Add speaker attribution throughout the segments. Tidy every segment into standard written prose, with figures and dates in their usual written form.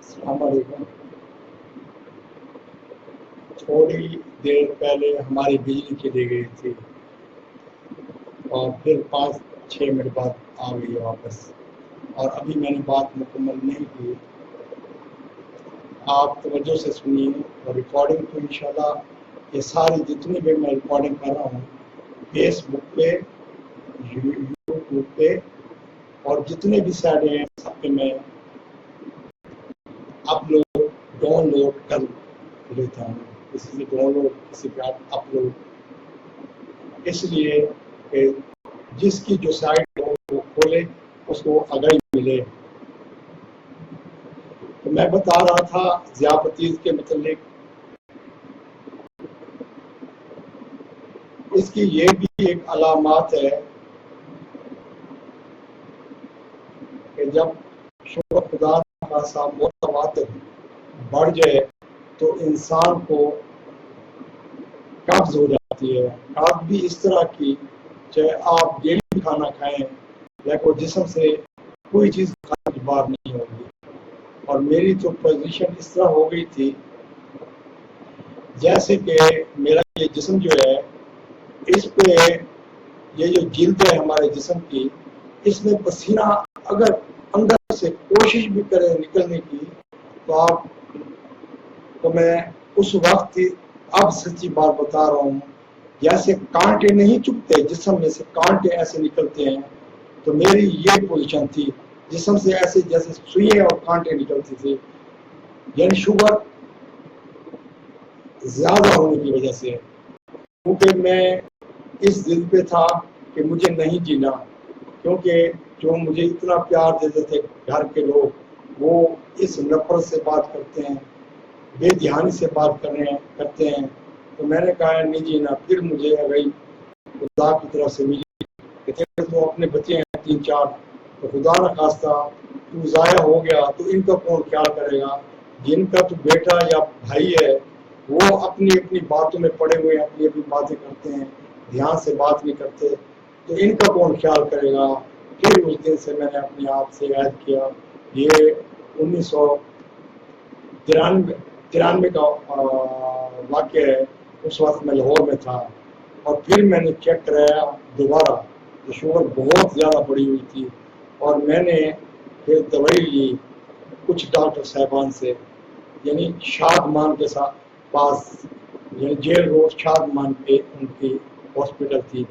Speaker 1: السلام علیکم۔ تھوڑی دیر پہلے ہماری بجلی چلی گئی تھی اور پھر 5-6 منٹ بعد آ گئی واپس، اور ابھی میں نے بات مکمل نہیں کی۔ آپ توجہ سے سنیے، اور ریکارڈنگ تو انشاءاللہ یہ ساری جتنی بھی میں ریکارڈنگ کر رہا ہوں فیس بک پہ، یوٹیوب پہ، اور جتنے بھی سائڈیں ہیں سب پہ میں ڈاؤن لوڈ کر لیتا ہوں، کسی سے ڈاؤن لوڈ، کسی پہ اپلوڈ، اس لیے کہ جس کی جو سائٹ ہو وہ کھولے، اس کو آگاہی ملے۔ تو میں بتا رہا تھا ضیاء کے متعلق، اس کی یہ بھی ایک علامات ہے کہ جب شکر خدا کا ساتھ متواتر بڑھ جائے تو انسان کو قبض ہو جاتی ہے۔ قبض بھی اس طرح کی، چاہے آپ ڈیلی کھانا کھائیں لیکن جسم سے کوئی چیز کھانے کی بات نہیں ہوگی۔ اور میری تو پوزیشن اس طرح ہو گئی تھی جیسے کہ میرا یہ جسم جو ہے، اس پہ یہ جو جلد ہے ہمارے جسم کی، اس میں پسینہ اگر اندر سے کوشش بھی کرے نکلنے کی تو آپ کو میں اس وقت اب سچی بات بتا رہا ہوں، جیسے کانٹے نہیں چبھتے جسم میں سے، کانٹے ایسے نکلتے ہیں، تو میری یہ پوزیشن تھی، جسم سے ایسے جیسے سوئیں اور کانٹے نکلتی تھی، یعنی شوگر زیادہ ہونے کی وجہ سے، کیونکہ میں اس دل پہ تھا کہ مجھے نہیں جینا، کیونکہ جو مجھے اتنا پیار دیتے تھے گھر کے لوگ، وہ اس نفرت سے بات کرتے ہیں، بے دھیانی سے بات کرتے ہیں، تو میں نے کہا نہیں جینا۔ پھر مجھے آگئی خدا کی طرف سے ملی کہ تیرے تو اپنے بچے ہیں 3-4، تو خدا نہ خواستہ تو ضائع ہو گیا تو ان کا کون خیال کرے گا؟ جن کا تو بیٹا یا بھائی ہے وہ اپنی اپنی باتوں میں پڑے ہوئے اپنی اپنی باتیں کرتے ہیں، دھیان سے بات نہیں کرتے، تو ان کا کون خیال کرے گا؟ پھر اس دن سے میں نے اپنے آپ سے عہد کیا، یہ 1993 کا واقعہ ہے، اس وقت میں لاہور میں تھا، اور پھر میں نے چیک کرایا دوبارہ تو شوگر بہت زیادہ بڑی ہوئی تھی، اور میں نے پھر دوائی لی کچھ ڈاکٹر صاحبان سے، یعنی شادمان کے ساتھ پاس، یعنی جیل روڈ شادمان پہ ان کی ہاسپٹل تھی۔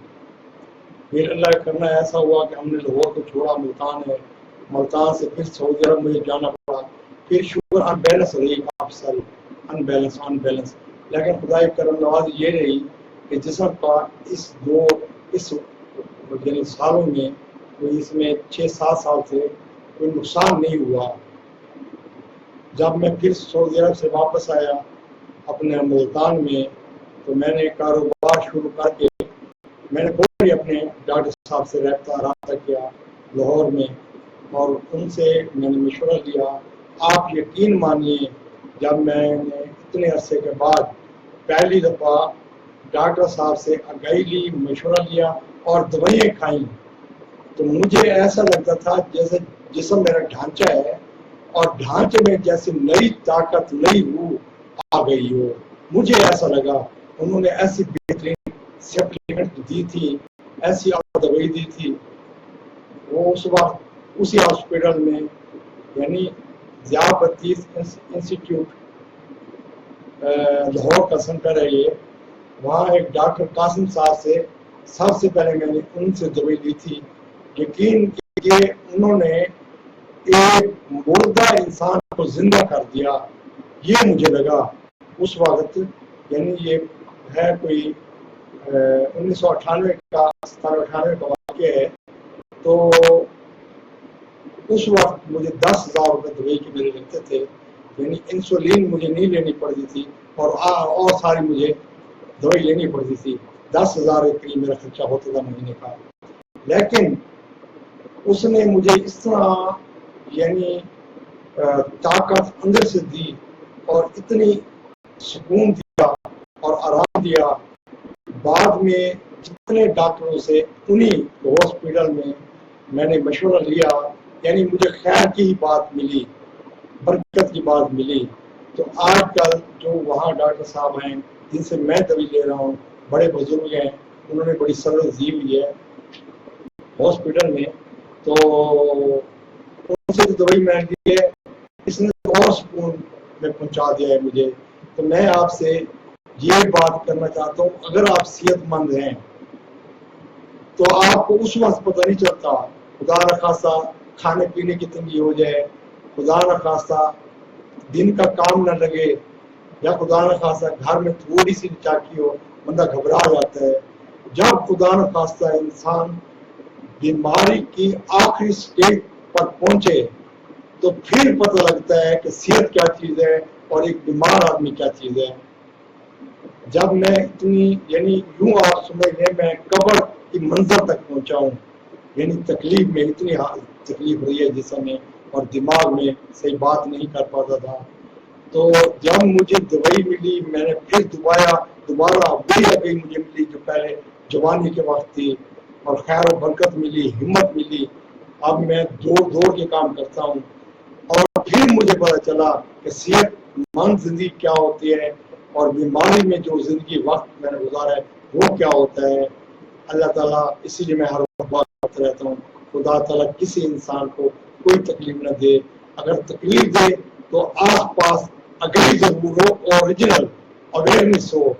Speaker 1: پھر اللہ کا کرنا ایسا ہوا کہ ہم نے لاہور کو چھوڑا، ملتان ہے، ملتان سے پھر سعودی عرب مجھے جانا پڑا، پھر شوگر ان بیلنس رہی کافی ساری، ان بیلنس، لیکن خدا کی کرم نواز یہ رہی کہ جسم کا اس یعنی سالوں میں، اس میں 6-7 سال سے کوئی نقصان نہیں ہوا۔ جب میں پھر سعودی عرب سے واپس آیا اپنے ملتان میں، تو میں نے کاروبار شروع کر کے میں نے فوری اپنے ڈاکٹر صاحب سے رابطہ کیا لاہور میں، اور ان سے میں نے مشورہ لیا۔ آپ یقین مانیے، جب میں نے اتنے عرصے کے بعد پہلی دفعہ ڈاکٹر صاحب سے آگاہی لی، مشورہ لیا اور دوائیں کھائیں، تو مجھے ایسا لگتا تھا جیسے جسم میرا ڈھانچہ ہے، اور ڈھانچے میں جیسے نئی طاقت، نئی روح آ گئی ہو، مجھے ایسا لگا۔ انہوں نے ایسی بہترین سپلیمنٹ دی تھی، ایسی دوائی دی تھی، وہ اس وقت اسی ہاسپٹل میں، یعنی ضیاء انسٹیٹیوٹ لاہور کا سینٹر ہے یہ، وہاں ایک ڈاکٹر قاسم صاحب سے سب سے پہلے میں نے ان سے دوائی لی تھی۔ یقین کہ انہوں نے ایک مردہ انسان کو زندہ کر دیا، یہ مجھے لگا اس وقت، یعنی یہ ہے کوئی 1998 کا 97-98 کا واقعہ ہے، تو اس وقت مجھے 10,000 روپے دوائی کے میرے لگتے تھے، یعنی انسولین مجھے نہیں لینی پڑتی تھی، اور ساری مجھے دوائی لینی پڑتی تھی، 10,000 کے قریب میرا خرچہ ہوتا تھا مہینے کا۔ لیکن اس نے مجھے اس طرح یعنی طاقت اندر سے دی، اور اتنی سکون دیا اور آرام دیا۔ بعد میں جتنے ڈاکٹروں سے انہی ہاسپٹل میں نے مشورہ لیا، یعنی مجھے خیر کی ہی بات ملی، برکت کی بات ملی. تو آج کل جو وہاں ڈاکٹر صاحب ہیں جن سے میں دوائی لے رہا ہوں، بڑے بزرگ ہیں، انہوں نے بڑی سروس دی ہوئی ہے ہاسپٹل میں، تو ان سے جو دوائی میں لی ہے اس نے اور سکون میں پہنچا دیا ہے مجھے. تو میں آپ سے یہ بات کرنا چاہتا ہوں، اگر آپ صحت مند ہیں تو آپ کو اس وقت پتہ نہیں چلتا، خدا نخواستہ کھانے پینے کی تنگی ہو جائے، خدا نخواستہ دن کا کام نہ لگے، یا خدا نخواستہ گھر میں تھوڑی سی چاکی ہو، بندہ گھبرا جاتا ہے. جب خدا نخواستہ انسان بیماری کی آخری سٹیج پر پہنچے تو پھر پتہ لگتا ہے کہ صحت کیا چیز ہے اور ایک بیمار آدمی کیا چیز ہے. جب میں اتنی یعنی یوں آپ سمجھ لیں میں قبر کی منزل تک پہنچا ہوں، یعنی تکلیف میں اتنی تکلیف ہوئی ہے جسم میں اور دماغ میں صحیح بات نہیں کر پاتا تھا. تو جب مجھے دوائی ملی میں نے پھر دوبارہ وہی دوائی مجھے ملی جو پہلے جوانی کے وقت تھی، اور خیر و برکت ملی، ہمت ملی. اب میں دوڑ کے کام کرتا ہوں، اور پھر مجھے پتا چلا کہ صحت مند زندگی کیا ہوتی ہے اور بیماری میں جو زندگی وقت میں نے گزارا ہے وہ کیا ہوتا ہے. اللہ تعالیٰ اسی لیے میں ہر وقت بات کرتا رہتا ہوں، خدا تعالیٰ کسی انسان کو کوئی تکلیف نہ دے. اگر تکلیف دے تو آس پاس اگلی ضرور ہو، اوریجنل اویئرنیس ہو،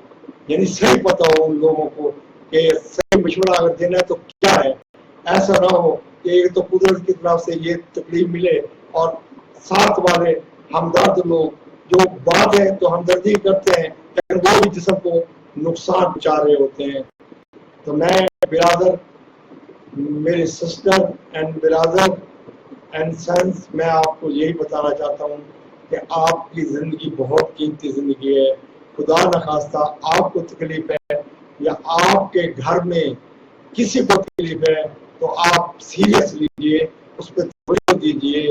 Speaker 1: یعنی صحیح پتہ ہو ان لوگوں کو کہ صحیح مشورہ اگر دینا ہے تو کیا ہے. ایسا نہ ہو کہ یہ تو قدرت کی طرف سے یہ تکلیف ملے اور ساتھ والے ہمدرد لوگ جو بات ہے تو ہمدردی کرتے ہیں لیکن وہ بھی جسم کو نقصان پہنچا رہے ہوتے ہیں. تو میں برادر، میری sister and brother and since, میں آپ کو یہی بتانا چاہتا ہوں کہ آپ کی زندگی بہت قیمتی زندگی ہے. خدا نخواستہ آپ کو تکلیف ہے یا آپ کے گھر میں کسی کو تکلیف ہے تو آپ سیریس لیجئے، اس پہ توجہ دیجئے،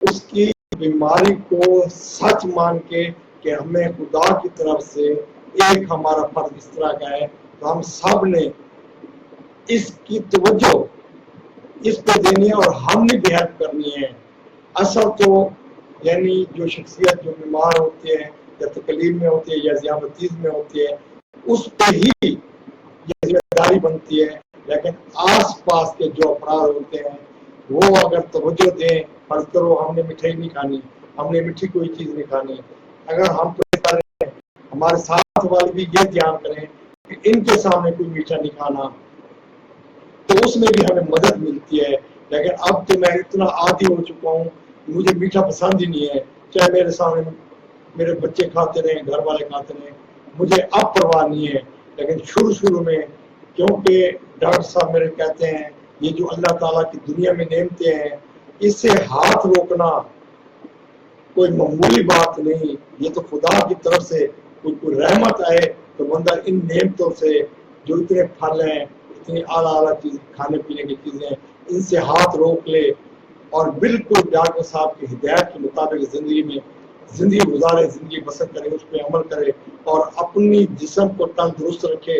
Speaker 1: اس کی بیماری کو سچ مان کے کہ ہمیں خدا کی طرف سے ایک ہمارا فرض اس طرح کا ہے تو ہم سب نے اس کی توجہ اس پہ دینی ہے اور ہم نے بھی ہیلپ کرنی ہے. اصل تو یعنی جو شخصیت جو بیمار ہوتی ہے یا تکلیف میں ہوتی ہے یا ذیابطیس میں ہوتی ہے اس پہ ہی یہ ذمہ داری بنتی ہے، لیکن آس پاس کے جو افراد ہوتے ہیں وہ اگر توجہ دیں، فرض کرو ہم نے مٹھائی نہیں کھانی، ہم نے میٹھی کوئی چیز نہیں کھانی، اگر ہم کریں ہمارے ساتھ والے بھی یہ دھیان کریں کہ ان کے سامنے کوئی میٹھا نہیں کھانا، تو اس میں بھی ہمیں مدد ملتی ہے. لیکن اب تو میں اتنا عادی ہو چکا ہوں، مجھے میٹھا پسند ہی نہیں ہے، چاہے میرے سامنے میرے بچے کھاتے رہیں، گھر والے کھاتے رہیں، مجھے اب پرواہ نہیں ہے. لیکن شروع میں کیونکہ ڈاکٹر صاحب میرے کہتے ہیں یہ جو اللہ تعالیٰ کی دنیا میں نعمتیں ہیں اس سے ہاتھ روکنا کوئی معمولی بات نہیں، یہ تو خدا کی طرف سے کوئی رحمت آئے تو بندہ ان نعمتوں سے جو اتنے پھل ہیں، اتنی اعلیٰ چیز کھانے پینے کی چیزیں، ان سے ہاتھ روک لے اور بالکل ڈاکٹر صاحب کی ہدایت کے مطابق زندگی گزارے، زندگی بسر کرے، اس پہ عمل کرے اور اپنی جسم کو تندرست رکھے.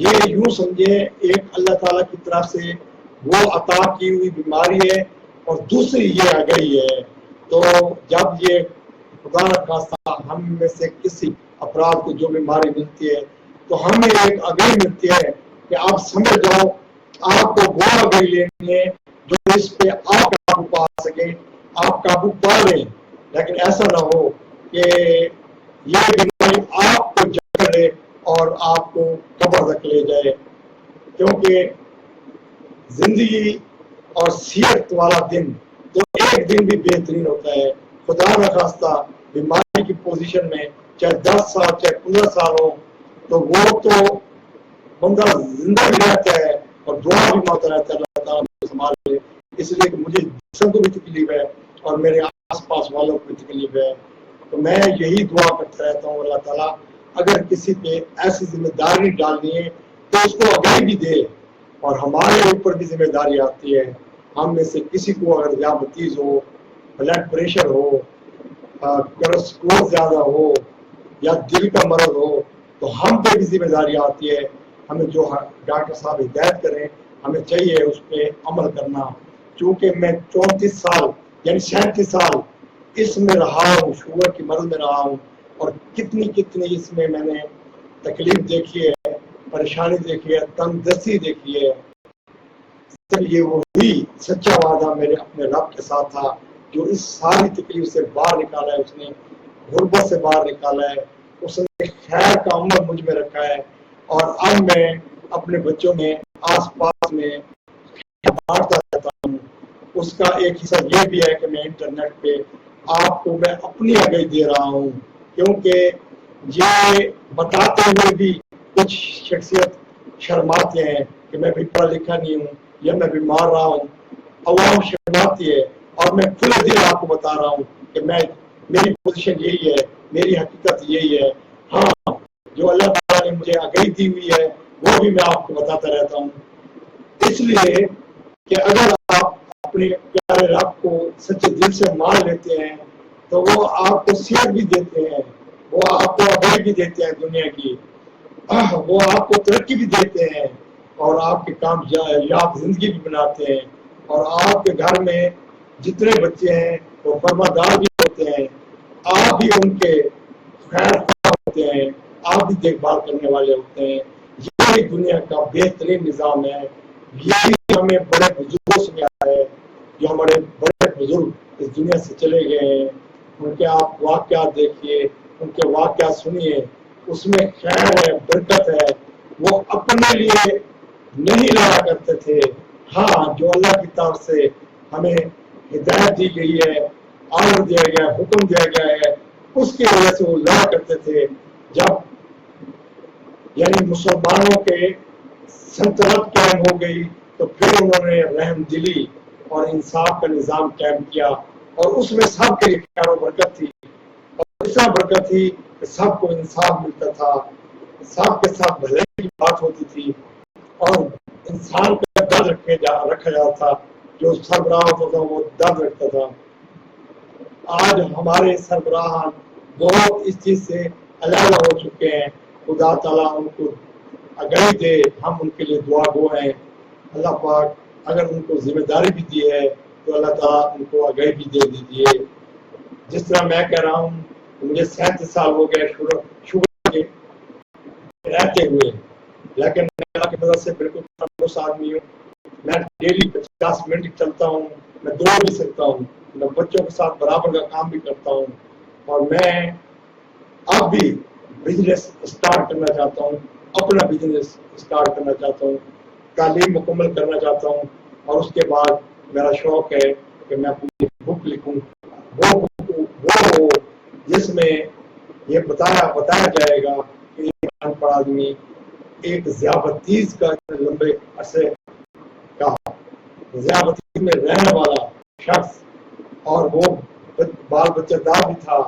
Speaker 1: یہ یوں سمجھے ایک اللہ تعالیٰ کی طرف سے وہ عطا کی ہوئی بیماری ہے اور دوسری یہ آ گئی ہے. تو جب یہ خدا نخواستہ ہم میں سے کسی افراد کو جو بیماری ملتی ہے تو ہمیں ایک آگاہی ملتی ہے کہ آپ سمجھ جاؤ آپ کو وہ آگاہی لینی ہے جو اس پہ آپ قابو پا سکیں، آپ قابو پا لیں. لیکن ایسا نہ ہو کہ یہ بیماری آپ کو جکڑ لے اور آپ کو قبر تک لے جائے، کیونکہ زندگی اور صحت والا دن تو ایک دن بھی بہترین ہوتا ہے. خدا نخواستہ بیماری کی پوزیشن میں چاہے 10 سال چاہے 15 سال ہو تو وہ تو بندہ زندہ بھی رہتا ہے اور دعا بھی مانگتا رہتا ہے اللہ تعالیٰ مجھے سنبھال لے. اس لیے کہ مجھے جسم کو بھی تکلیف ہے اور میرے آس پاس والوں کو بھی تکلیف ہے. تو میں یہی دعا کرتا رہتا ہوں اللہ تعالیٰ اگر کسی پہ ایسی ذمہ داری ڈالنی ہے تو اس کو آگاہی بھی دے، اور ہمارے اوپر بھی ذمہ داری آتی ہے. ہم میں سے کسی کو اگر ذیابطیس ہو، بلڈ پریشر ہو، کولسٹرول زیادہ ہو یا دل کا مرض ہو تو ہم پہ بھی ذمہ داری آتی ہے. ہمیں جو ڈاکٹر صاحب ہدایت کریں ہمیں چاہیے اس پہ عمل کرنا. چونکہ میں 34 سال یعنی 37 سال اس میں رہا ہوں، شوگر کی مرض میں رہا ہوں، اور کتنی اس میں نے تکلیف دیکھی ہے، پریشانی دیکھی ہے، تنگ دستی دیکھی ہے۔ یہ وہی سچا وعدہ میرے اپنے رب کے ساتھ تھا جو اس ساری تکلیف سے باہر نکالا ہے، اس نے غربت سے باہر نکالا ہے، اس نے خیر کا عمل مجھ میں رکھا ہے، اور اب میں اپنے بچوں میں آس پاس میں بانٹتا رہتا ہوں۔ اس کا ایک حصہ یہ بھی ہے کہ میں انٹرنیٹ پہ آپ کو میں اپنی آگاہی دے رہا ہوں، کیونکہ یہ بتاتے ہوئے بھی کچھ شخصیت شرماتے ہیں کہ میں بھی پڑھا لکھا نہیں ہوں یا میں بیمار رہا ہوں، عوام شرماتی ہے، اور میں کھلے دل آپ کو بتا رہا ہوں کہ میری پوزیشن یہی ہے، میری حقیقت یہی ہے۔ ہاں، جو اللہ تعالیٰ نے مجھے آگاہی دی ہوئی ہے وہ بھی میں آپ کو بتاتا رہتا ہوں، اس لیے کہ اگر آپ اپنے پیارے رب کو سچے دل سے مان لیتے ہیں تو وہ آپ کو صحت بھی دیتے ہیں، وہ آپ کو آگاہی بھی دیتے ہیں دنیا کی، وہ آپ کو ترقی بھی دیتے ہیں، اور آپ کے کامیاب زندگی بھی بناتے ہیں، اور آپ کے گھر میں جتنے بچے ہیں وہ فرماندار بھی ہوتے ہیں، آپ بھی ان کے خیر خواہ ہوتے ہیں، آپ بھی دیکھ بھال کرنے والے ہوتے ہیں۔ یہی دنیا کا بہترین نظام ہے، یہی ہمیں بڑے بزرگوں سے ملا ہے، جو ہمارے بڑے بزرگ اس دنیا سے چلے گئے ہیں، ان کے آپ واقعات دیکھیے، ان کے واقعات سنیے، اس میں خیر ہے، برکت ہے۔ وہ اپنے لیے نہیں لایا کرتے تھے، ہاں جو اللہ کی طرف سے ہمیں ہدایت دی گئی ہے، آرڈر دیا گیا ہے، حکم دیا گیا ہے، اس کی وجہ سے وہ لایا کرتے تھے۔ جب یعنی مسلمانوں کے سلطنت قائم ہو گئی تو پھر انہوں نے رحم دلی اور انصاف کا نظام قائم کیا، اور اس میں سب کے لیے خیر و برکت تھی، اور ایسا برکت تھی کہ سب کو انصاف ملتا تھا، سب کے ساتھ بھلائی کی بات ہوتی تھی، اور انسان کا درد رکھا جاتا تھا، جو سربراہ ہوتا تھا وہ درد رکھتا تھا۔ آج ہمارے سربراہان بہت اس چیز سے علیحدہ ہو چکے ہیں، خدا تعالیٰ ان کو آگاہی دے، ہم ان کے لیے دعا گو ہیں۔ اللہ پاک اگر ان کو ذمہ داری بھی دی ہے تو اللہ تعالیٰ ان کو آگاہی بھی دے دیجیے۔ جس طرح میں کہہ رہا ہوں مجھے 37 سال ہو گئے شوگر کے رہتے ہوئے، لیکن میں اللہ کی مدد سے بالکل تندرست آدمی ہوں۔ میں ڈیلی 50 منٹ چلتا ہوں، میں دوڑ بھی سکتا ہوں، میں بچوں کے ساتھ برابر کا کام بھی کرتا ہوں، اور میں اب بھی بزنس اسٹارٹ کرنا چاہتا ہوں، اپنا بزنس اسٹارٹ کرنا چاہتا ہوں، تعلیم مکمل کرنا چاہتا ہوں، اور اس کے بعد میرا شوق ہے کہ میں اپنی بک لکھوں، وہ بک وہ ہو جس میں یہ بتایا جائے گا کہ ایک ان پڑھ آدمی ایک ذیابطیس کا لمبے عرصے کا ذیابطیس میں رہنے والا شخص، اور وہ بال بچہ دار بھی تھا،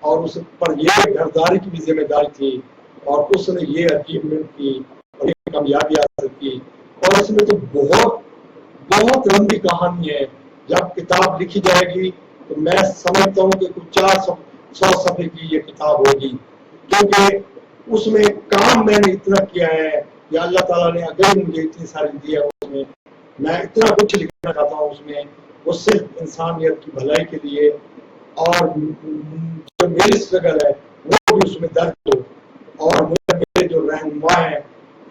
Speaker 1: اور اس پر یہ گھرداری کی بھی ذمہ داری تھی، اور اس نے یہ اچیومنٹ کی اور یہ کامیابی حاصل کی، اور اس میں تو بہت لمبی کہانی ہے۔ جب کتاب لکھی جائے گی تو میں سمجھتا ہوں کہ کچھ 400 صفحے کی یہ کتاب ہوگی، کیونکہ اس میں کام میں نے اتنا کیا ہے یا اللہ تعالیٰ نے اگر مجھے اتنی ساری دی ہے، اس میں اتنا کچھ لکھنا چاہتا ہوں، اس میں وہ صرف انسانیت کی بھلائی کے لیے، اور جو میری اسٹرگل ہے وہ بھی اس میں درج ہو، اور میرے جو رہنما ہیں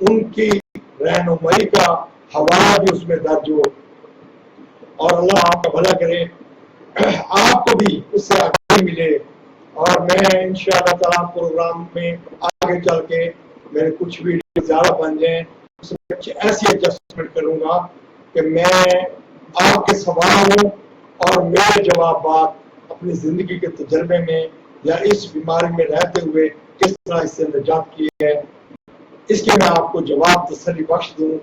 Speaker 1: ان کی رہنمائی کا حوالہ بھی اس میں درج ہو، اور اللہ آپ کا بھلا کرے، آپ کو بھی اس سے آگاہی ملے، اور میں انشاءاللہ تعالیٰ پروگرام میں آگے چل کے میرے کچھ ویڈیو زیادہ بن جائیں، اس میں ایسی ایڈجسٹمنٹ کروں گا کہ میں آپ کے سوالوں اور میرے جوابات اپنی زندگی کے تجربے میں یا اس بیماری میں رہتے ہوئے کس طرح اس سے نجات کی ہے، اس کے میں آپ کو جواب تسلی بخش دوں،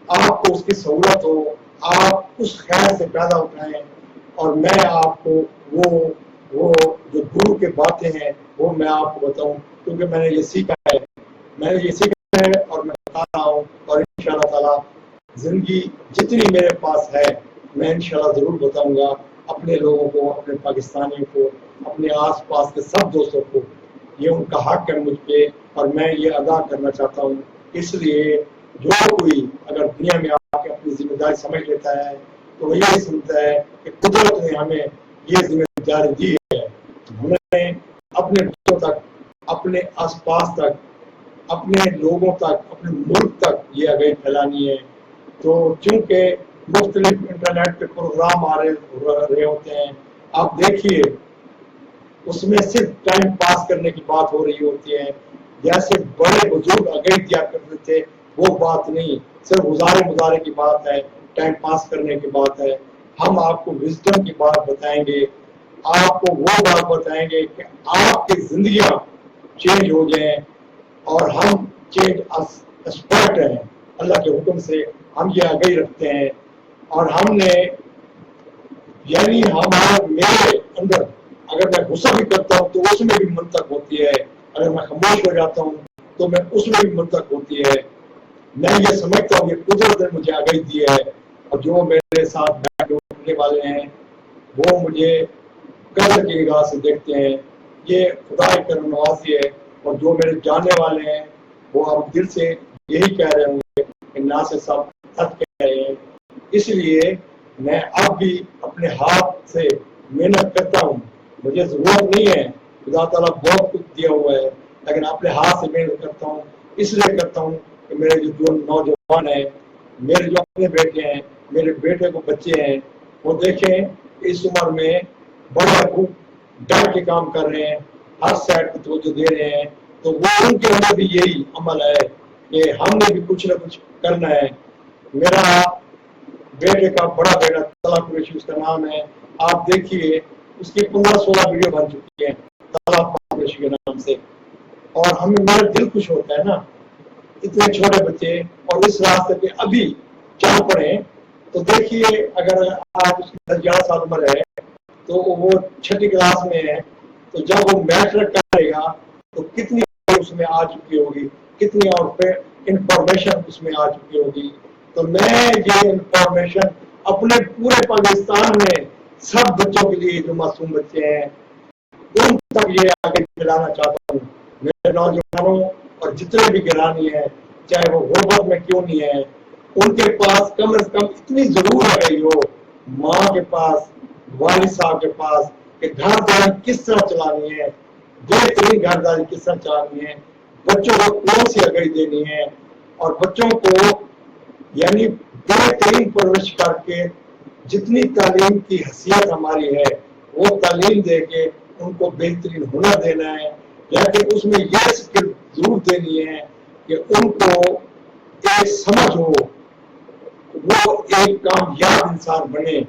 Speaker 1: آپ کو اس کی سہولت ہو، آپ اس خیر سے پیدا اٹھائیں، اور میں آپ کو وہ جو گرو کے باتیں ہیں وہ میں آپ کو بتاؤں، کیونکہ میں نے یہ سیکھا ہے اور میں بتا رہا ہوں، اور انشاءاللہ تعالیٰ زندگی جتنی میرے پاس ہے میں انشاءاللہ ضرور بتاؤں گا اپنے لوگوں کو، اپنے پاکستانیوں کو، اپنے آس پاس کے سب دوستوں کو۔ یہ ان کا حق ہے مجھ پہ، اور میں یہ ادا کرنا چاہتا ہوں، اس لیے جو کوئی اگر دنیا میں آ کے اپنی ذمہ داری سمجھ لیتا ہے تو وہ یہی سمجھتا ہے کہ قدرت نے ہمیں یہ ذمہ داری دی ہے، ہمیں اپنے بچوں تک، اپنے آس پاس تک، اپنے لوگوں تک، اپنے ملک تک یہ آگاہی پھیلانی ہے۔ تو چونکہ مختلف انٹرنیٹ پہ پروگرام آ رہے ہوتے ہیں، آپ دیکھیے اس میں صرف ٹائم پاس کرنے کی بات ہو رہی ہوتی ہے، جیسے بڑے بزرگ آگاہی دیا کرتے تھے وہ بات نہیں، صرف گزارے مزارے کی بات ہے، ٹائم پاس کرنے کی بات ہے۔ ہم آپ کو وزڈم کی بات بتائیں گے، آپ کو وہ بات بتائیں گے کہ آپ کی زندگیاں چینج ہو جائیں، اور ہم چینج ایکسپرٹ ہیں اللہ کے حکم سے، ہم یہ آگاہی رکھتے ہیں۔ اور ہم نے یعنی ہمارے میرے اندر اگر میں غصہ بھی کرتا ہوں تو اس میں بھی منطق ہوتی ہے، اگر میں خاموش ہو جاتا ہوں تو میں اس میں بھی منطق ہوتی ہے۔ میں یہ سمجھتا ہوں کہ قدرت نے مجھے آگاہی دی ہے، اور جو میرے ساتھ بیٹھ اٹھنے والے ہیں وہ مجھے قدر کی نگاہ سے دیکھتے ہیں، یہ خدا کی کرم نوازی ہے۔ اور جو میرے جاننے والے ہیں وہ اب دل سے یہی کہہ رہے ہوں گے کہ ناصر صاحب سچ کہہ رہے ہیں۔ اس لیے میں اب بھی اپنے ہاتھ سے محنت کرتا ہوں، مجھے ضرورت نہیں ہے، خدا تعالیٰ بہت کچھ دیا ہوا ہے، لیکن اپنے ہاتھ سے محنت کرتا ہوں، اس لیے کرتا ہوں کہ میرے جو نوجوان ہیں، میرے جو اپنے بیٹے ہیں، میرے بیٹے کو بچے ہیں، وہ دیکھیں اس عمر میں بڑے ابو ڈر کے کام کر رہے ہیں، ہر سائڈ کو توجہ دے رہے ہیں، تو وہ ان کے اندر بھی یہی عمل ہے کہ ہم نے بھی کچھ نہ کچھ کرنا ہے۔ میرا بیٹے کا بڑا بیٹا طلب قریشی اس کا نام ہے، آپ دیکھیے اس کی 15-16 ویڈیو بن چکی ہیں طلب قریشی کے نام سے، اور ہمیں میرا دل خوش ہوتا ہے نا، اتنے چھوٹے بچے اور اس راستے پہ ابھی چل پڑے۔ تو دیکھیے اگر آج اس کی 11 سال عمر ہے تو وہ 6ٹھی کلاس میں ہے، تو جب وہ میٹرک کرے گا تو کتنی اس میں آ چکی ہوگی، کتنی اور انفارمیشن اس میں آ چکی ہوگی۔ تو میں یہ انفارمیشن اپنے پورے پاکستان میں سب بچوں کے لیے جو معصوم بچے ہیں ان تک یہ آگے پھیلانا چاہتا ہوں۔ میرے نوجوانوں اور جتنے بھی گرانی ہیں چاہے وہ غربت میں کیوں نہیں ہے، ان کے پاس کم از کم اتنی ضرور آ گئی ہو ماں کے پاس، والد صاحب کے پاس، کہ گھر داری کس طرح چلانی ہے، بہترین گھر داری کس طرح چلانی ہے، بچوں کو کون سی آگاہی دینی ہے، اور بچوں کو یعنی بہترین پرورش کر کے جتنی تعلیم کی حیثیت ہماری ہے وہ تعلیم دے کے ان کو بہترین ہنر دینا ہے، لیکن اس میں یہ اسکل ضرور دینی ہے کہ ان کو ایک سمجھ ہو، وہ ایک کامیاب انسان بنے،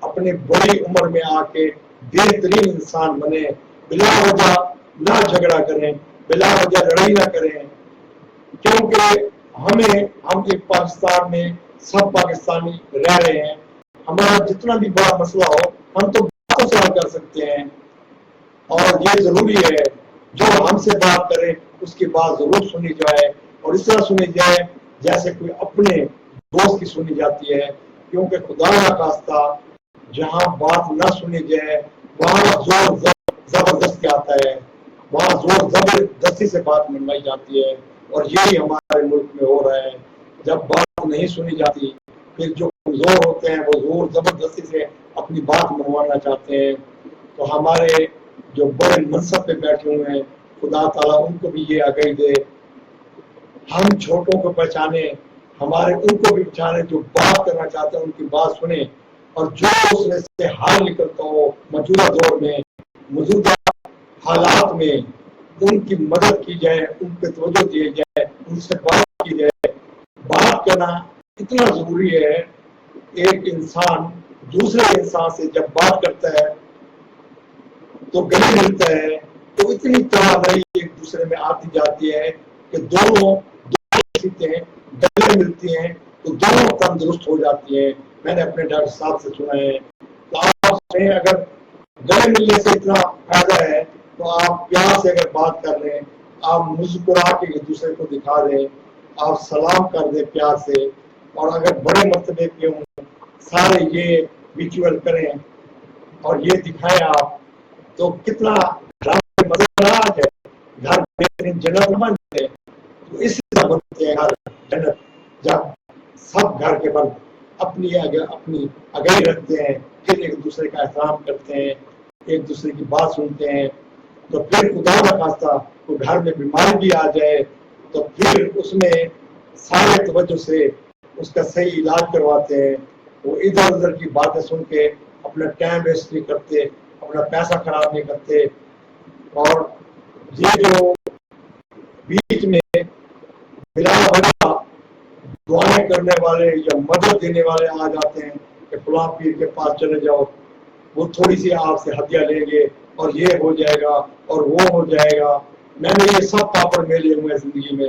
Speaker 1: اپنے بڑی عمر میں آ کے بہترین انسان بنے، بلا وجہ نہ جھگڑا کریں، بلا وجہ لڑائی نہ کریں، کیونکہ ہم ایک پاکستان میں سب پاکستانی رہ رہے ہیں، ہمارا جتنا بھی بڑا مسئلہ ہو ہم تو باتوں سے حل کر سکتے ہیں، اور یہ ضروری ہے جو ہم سے بات کرے اس کی بات ضرور سنی جائے، اور اس طرح سنی جائے جیسے کوئی اپنے دوست کی سنی جاتی ہے، کیونکہ خدا نہ خواستہ جہاں بات نہ سنی جائے وہاں زور زبردستی آتا ہے، وہاں زور زبردستی سے بات منوائی جاتی ہے، اور یہی ہمارے ملک میں ہو رہا ہے۔ جب بات نہیں سنی جاتی پھر جو کمزور ہوتے ہیں وہ زور زبردستی سے اپنی بات منوانا چاہتے ہیں۔ تو ہمارے جو بڑے منصب پہ بیٹھے ہوئے ہیں خدا تعالیٰ ان کو بھی یہ آگاہی دے، ہم چھوٹوں کو پہچانے، ہمارے ان کو بھی پہچانے جو بات کرنا چاہتے ہیں ان کی بات سنیں، اور جو اس میں سے حال نکلتا ہو موجودہ دور میں، موجودہ حالات میں ان کی مدد کی جائے، ان پہ توجہ دی جائے، ان سے بات کی جائے۔ بات کرنا اتنا ضروری ہے، ایک انسان دوسرے انسان سے جب بات کرتا ہے تو گلے ملتا ہے تو اتنی توانائی ایک دوسرے میں آتی جاتی ہے کہ دونوں گلے ملتی ہیں تو دونوں تندرست ہو جاتی ہیں۔ میں نے اپنے ڈاکٹر صاحب سے سنا ہے، تو آپ سے اگر گلے ملنے سے اتنا فائدہ ہے تو آپ پیار سے اگر بات کر رہے ہیں، آپ مسکرا کے ایک دوسرے کو دکھا دیں، آپ سلام کر دیں پیار سے، اور اگر بڑے مرتبے کے ہوں سارے یہ ریچول کریں اور یہ دکھائیں آپ، تو کتنا مزاج ہے، گھر بہترین جنت بن جائے۔ تو اس طرح بنتے ہیں ہر جنت جب سب گھر کے بند اپنے اپنی اگئی رکھتے ہیں، پھر ایک دوسرے کا احترام کرتے ہیں، ایک دوسرے کی بات سنتے ہیں، تو پھر خدا نہ خواستہ کوئی گھر میں بیماری بھی آ جائے تو پھر اس میں سارے توجہ سے اس کا صحیح علاج کرواتے ہیں. وہ ادھر ادھر کی باتیں سن کے اپنا ٹائم ویسٹ نہیں کرتے، اپنا پیسہ خراب نہیں کرتے. اور یہ جو بیچ میں بلا وجہ دعائیں کرنے والے یا مدد دینے والے آ جاتے ہیں کہ فلاں پیر کے پاس چلے جاؤ، وہ تھوڑی سی آپ سے ہدیہ لیں گے اور یہ ہو جائے گا اور وہ ہو جائے گا. میں نے یہ سب پاپڑ میلے ہوئے زندگی میں.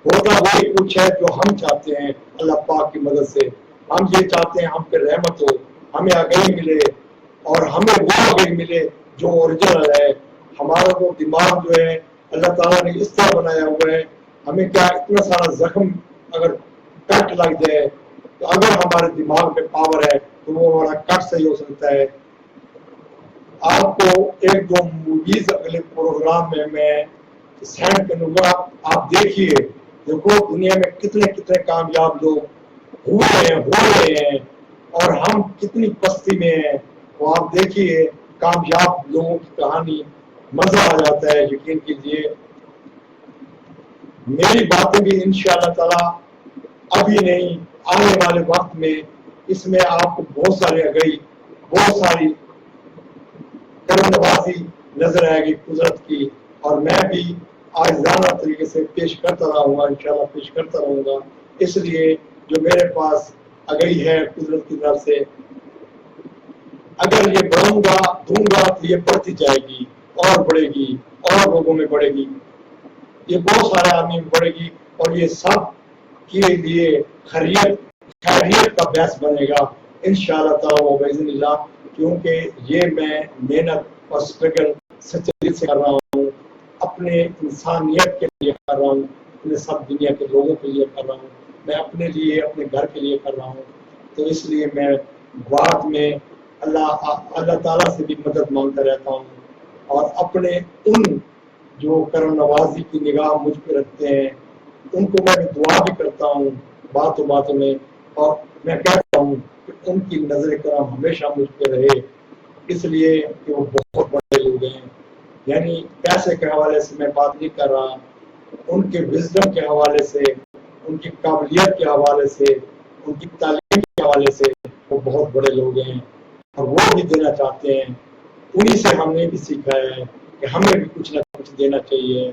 Speaker 1: ہوتا وہی کچھ ہے جو ہم چاہتے ہیں اللہ پاک کی مدد سے. ہم یہ چاہتے ہیں ہم پہ رحمت ہو، ہمیں آگاہی ملے اور ہمیں وہ آگاہی ملے جو اوریجنل ہے. ہمارا وہ دماغ جو ہے اللہ تعالیٰ نے اس طرح بنایا ہوا ہے، ہمیں کیا اتنا سارا زخم اگر کٹ لگ جائے تو اگر ہمارے دماغ میں پاور ہے تو وہ ہمارا کٹ صحیح ہو سکتا ہے. آپ کو ایک دو موویز اگلے پروگرام میں سینڈ کروں گا، آپ دیکھیے. دیکھو دنیا میں کتنے کتنے کامیاب لوگ ہو رہے ہیں اور ہم کتنی پستی میں ہیں. وہ آپ دیکھیے کامیاب لوگوں کی کہانی، مزہ آ جاتا ہے. یقین کیجیے میری باتیں بھی انشاءاللہ تعالی ابھی نہیں، آنے والے وقت میں اس میں آپ کو بہت سارے آگاہی، بہت ساری کرم نوازی نظر آئے گی قدرت کی. اور میں بھی آجزانہ طریقے سے پیش کرتا رہوں گا، انشاءاللہ پیش کرتا رہوں گا. اس لیے جو میرے پاس آگاہی ہے قدرت کی طرف سے، اگر یہ بڑھوں گا دوں گا تو یہ بڑھتی جائے گی اور بڑھے گی اور لوگوں میں بڑھے گی، یہ بہت سارے آدمی میں بڑھے گی اور یہ سب کے لیے خیریت کا باعث بنے گا انشاءاللہ تعالی باذن اللہ. کیونکہ یہ میں محنت اور اسٹرگل سچے دل سے کر رہا ہوں، اپنے انسانیت کے لیے کر رہا ہوں، اپنے سب دنیا کے لوگوں کے لیے کر رہا ہوں، میں اپنے لیے اپنے گھر کے لیے کر رہا ہوں. تو اس لیے میں بعد میں اللہ تعالیٰ سے بھی مدد مانگتا رہتا ہوں اور اپنے ان جو کرم نوازی کی نگاہ مجھ پہ رکھتے ہیں ان کو میں دعا بھی کرتا ہوں باتوں باتوں میں، اور میں کہتا ہوں کہ ان کی نظر کرم ہمیشہ مجھ پہ رہے، اس لیے کہ وہ بہت بڑے لوگ ہیں. یعنی پیسے کے حوالے سے میں بات نہیں کر رہا، ان کے وزڈم کے حوالے سے، ان کی قابلیت کے حوالے سے، ان کی تعلیم کے حوالے سے وہ بہت بڑے لوگ ہیں اور وہ بھی دینا چاہتے ہیں. انہی سے ہم نے بھی سیکھا ہے کہ ہمیں بھی کچھ نہ کچھ دینا چاہیے،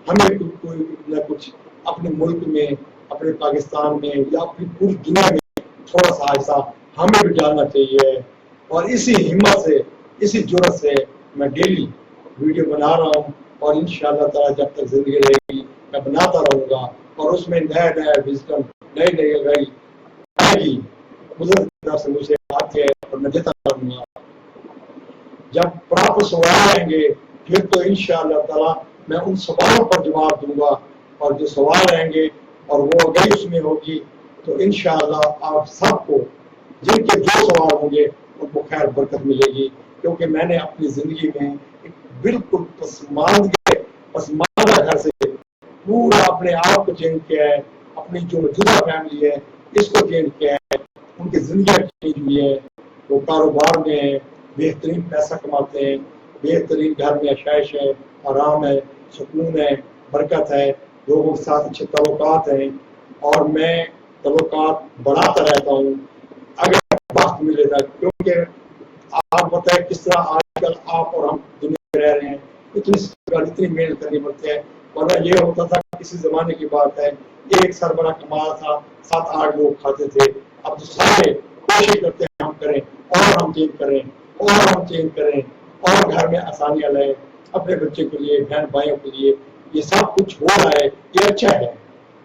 Speaker 1: ہمیں کوئی نہ کچھ اپنے ملک میں، اپنے پاکستان میں یا اپنی پوری دنیا میں تھوڑا سا ایسا ہمیں بھی ڈالنا چاہیے. اور اسی ہمت سے، اسی جرأت سے میں ڈیلی ویڈیو بنا رہا ہوں اور انشاءاللہ تعالی جب تک زندگی رہے گی میں بناتا رہوں گا اور اس میں نیا نیا وزڈم، نئی نئی آگاہی آئے گی. قدرت کی طرف سے مجھے آتی ہے اور میں دیتا رہوں گا. جب پراپر سوال آئیں گے پھر تو انشاءاللہ تعالی میں ان سوالوں پر جواب دوں گا، اور جو سوال آئیں گے اور وہ آگاہی اس میں ہوگی تو انشاءاللہ آپ سب کو جن کے جو سوال ہوں گے ان کو خیر برکت ملے گی. کیونکہ میں نے اپنی زندگی میں ایک بالکل پسماندہ گھر سے پورا اپنے آپ کو چینج کیا ہے، اپنی جو موجودہ فیملی ہے اس کو چینج کیا ہے، ان کی زندگیاں چینج ہوئی ہے. وہ کاروبار میں ہیں، بہترین پیسہ کماتے ہیں، بہترین گھر میں آشائش ہے، آرام ہے، سکون ہے، برکت ہے، لوگوں کے ساتھ اچھے تعلقات ہیں. اور میں تعلقات بڑھاتا رہتا ہوں اگر وقت ملے گا. کیونکہ آپ بتائیں کس طرح آج کل آپ اور ہم دنیا میں رہ رہے ہیں، اتنی محنت کرنی پڑتی ہے. ورنہ یہ ہوتا تھا کسی زمانے کی بات ہے ایک سربراہ کمایا تھا 7-8 لوگ کھاتے تھے. اب تو سارے کوشش کرتے ہیں ہم کریں اور ہم چینج کریں اور ہم چینج کریں اور گھر میں آسانیاں لائیں اپنے بچے کے لیے، بہن بھائیوں کے لیے. یہ سب کچھ ہو رہا ہے، یہ اچھا ہے،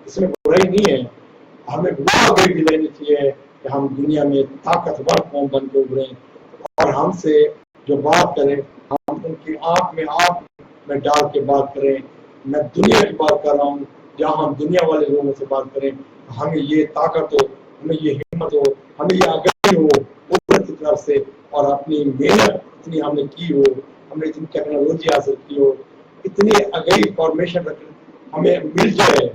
Speaker 1: اس میں برائی نہیں ہے. ہمیں وہ آگے بھی لینا چاہیے کہ ہم دنیا میں طاقتور قوم بن کے ابھریں اور ہم سے جو بات کریں ہم ان کی آنکھ میں ڈال کے بات کریں. میں دنیا کی بات کر رہا ہوں، جہاں ہم دنیا والے لوگوں سے بات کریں ہمیں یہ طاقت ہو، ہمیں یہ ہمت ہو، ہمیں یہ آگاہی ہو قدرت کی طرف سے، اور اپنی محنت اتنی ہم نے کی ہو، ہم نے اتنی ٹیکنالوجی حاصل کی ہو، اتنی آگاہی فارمیشن ہمیں مل جائے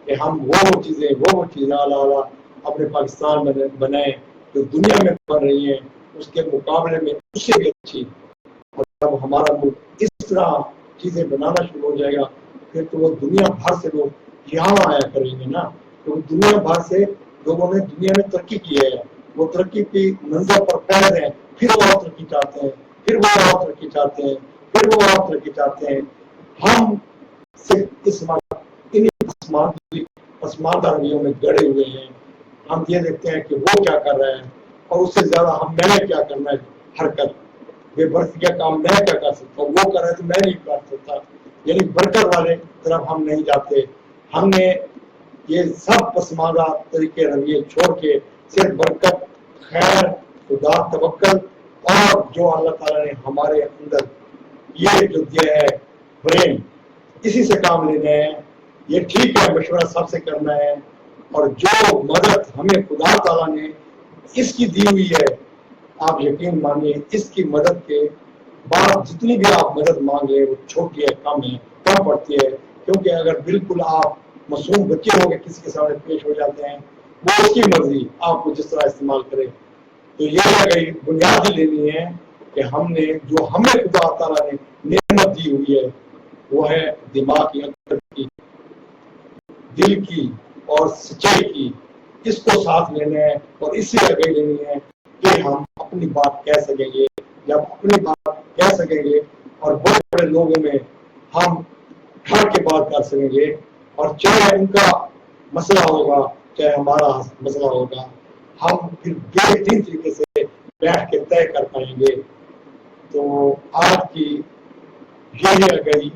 Speaker 1: کہ ہم وہ چیزیں اعلیٰ اپنے پاکستان میں بنائیں جو دنیا میں بن رہی ہیں اس کے مقابلے میں اس سے بھی اچھی. اور جب ہمارا ملک اس طرح چیزیں بنانا شروع ہو جائے گا پھر تو وہ دنیا بھر سے لوگ یہاں آیا کریں گے نا. کیونکہ دنیا بھر سے لوگوں نے دنیا میں ترقی کی ہے, وہ ترقی کی منزل پر پہنچ ہیں, پھر وہ اور ترقی چاہتے ہیں, پھر وہ اور ترقی چاہتے ہیں, پھر وہ اور ترقی چاہتے ہیں. ہم صرف اس وقت انہیں پسماندہ رویوں میں گڑے ہوئے ہیں. ہم یہ دیکھتے ہیں کہ وہ کیا کر رہے ہیں اور اس سے زیادہ میں نے کیا کرنا ہے. حرکت بے برس کا کام میں کیا کر سکتا ہوں, وہ کر رہے تو میں نہیں کر سکتا. یعنی برکت والے طرف ہم نہیں جاتے. ہم نے یہ سب پسماندہ طریقے رویے چھوڑ کے صرف برکت, خیر, خدا, توکل اور جو اللہ تعالیٰ نے ہمارے اندر یہ جو دیا ہے برین, اسی سے کام لینا ہے. یہ ٹھیک ہے مشورہ سب سے کرنا ہے, اور جو مدد ہمیں خدا تعالیٰ نے اس کی دی ہوئی ہے آپ یقین مانیے اس کی مدد کے بعد جتنی بھی آپ مدد مانگے وہ چھوٹی ہے, کم ہے, کم پڑتی ہے. کیونکہ اگر بالکل آپ معصوم بچے ہو کے کسی کے سامنے پیش ہو جاتے ہیں وہ اس کی مرضی آپ کو جس طرح استعمال کرے. تو یہ بنیاد ہی لینی ہے کہ ہم نے جو ہمیں خدا تعالیٰ نے نعمت دی ہوئی ہے وہ ہے دماغ کی, عقل کی, دل کی اور سچائی کی. اس کو ساتھ لینا ہے اور اسی آگے لینی ہے کہ ہم اپنی بات کہہ سکیں گے. جب اپنی بات کہہ سکیں گے اور بڑے بڑے لوگوں میں ہم ٹھڑ کے بات کر سکیں گے, اور چاہے ان کا مسئلہ ہوگا چاہے ہمارا مسئلہ ہوگا, ہم پھر بہترین طریقے سے بیٹھ کے طے کر پائیں گے. تو آج کی یہی آگاہی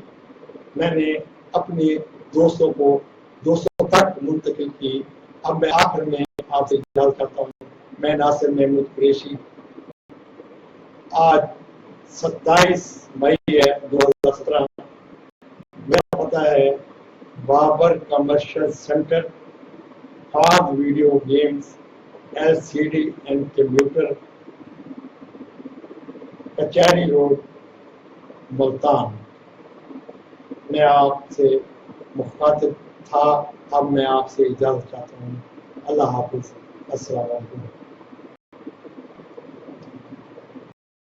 Speaker 1: میں نے اپنے دوستوں تک منتقل کی. اب میں آخر میں آپ سے اجازت کرتا ہوں. میں ناصر محمود قریشی. آج 27 مئی ہے 2017. میرا پتہ ہے Babar commercial centre, for video games, LCD and computer, کچہری روڈ, ملتان. میں آپ سے مخاطب تھا, اب میں آپ سے اجازت چاہتا ہوں. اللہ حافظ. السلام علیکم.